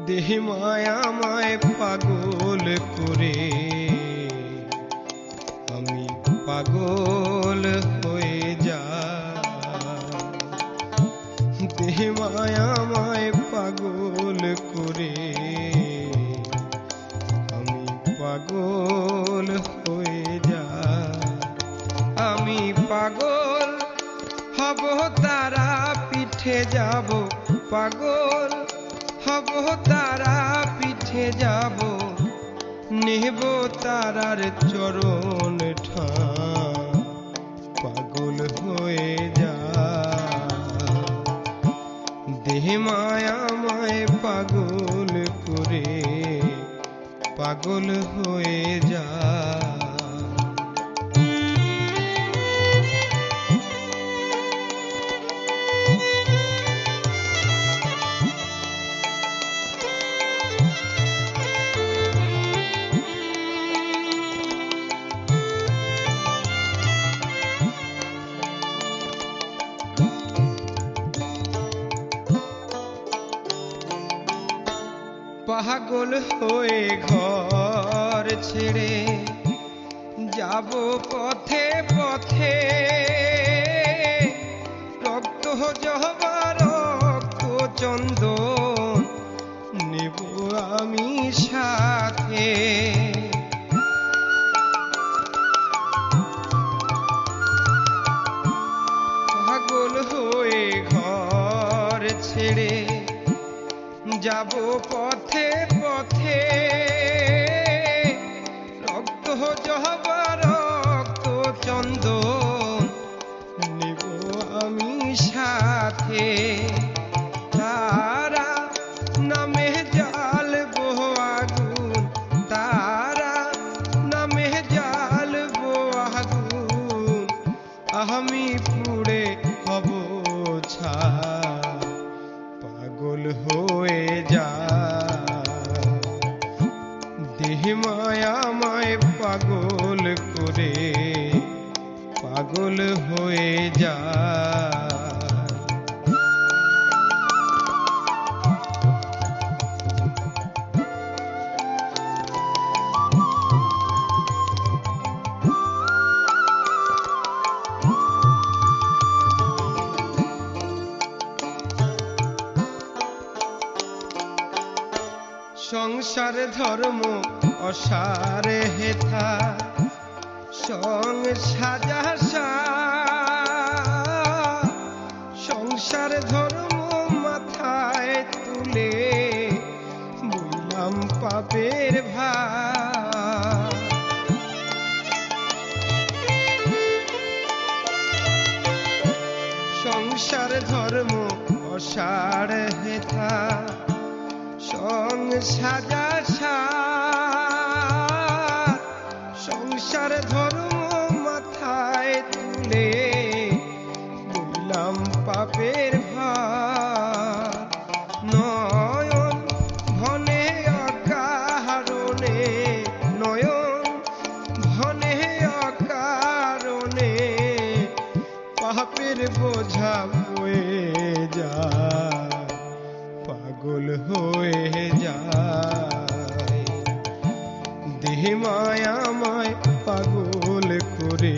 দেহে মায়াময় পাগল করে আমি পাগল হয়ে যাই। দেহে মায়াময় পাগল করে আমি পাগল হয়ে যাই। আমি পাগল হব তারা পিঠে যাব, পাগল হব তারা পিঠে যাব, নেব তারার চরণ ঠাঁ, পাগল হয়ে যা। দেহে মায়াময় পাগল করে পাগল হয়ে যা। পাগল হয়ে ঘর ছেড়ে যাব পথে পথে, রক্ত জবা রক্ত চন্দন নেব আমি সাথে। পাগল হয়ে ঘর ছেড়ে যাব পথে পথে, রক্ত জবা রক্ত চন্দন নেব আমি সাথে। তারা নামে জ্বালবো আগুন, তারা নামে জ্বালবো আগুন, আমি পুড়ে হব ছাই, পাগল হয়ে যা। দেহে মায়াময় পাগল করে পাগল হয়ে যা। সংসার ধর্ম অসার হেথা সং সাজা সা, সংসার ধর্ম মাথায় তুলে বইলাম পাপের ভার। সংসার ধর্ম অসার হেথা সং সাজা সা, সংসার ধর্ম মাথায় তুলে বইলাম পাপের ভার। নয়ন ঘনে অকারণে, নয়ন ঘনে অকারণে পাপের বোঝা বয়ে যায়, পাগল হয়ে যায়। দেহে মায়াময় পাগল করে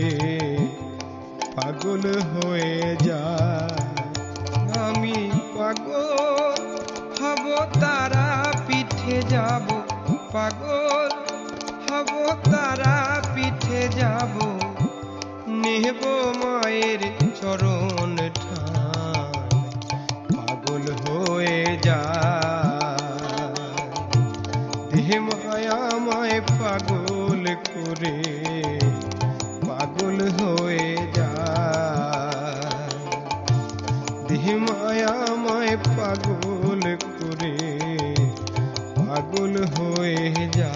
পাগল হয়ে যায়। আমি পাগল হব তারা পিঠে যাব, পাগল হব তারা পিঠে যাব, নেব মায়ের চরণ ঠাঁ, পাগল হয়ে যা। দেহে মায়াময় পাগল করে পাগল হয়ে যা। দেহে মায়াময় পাগল করে পাগল হয়ে যা।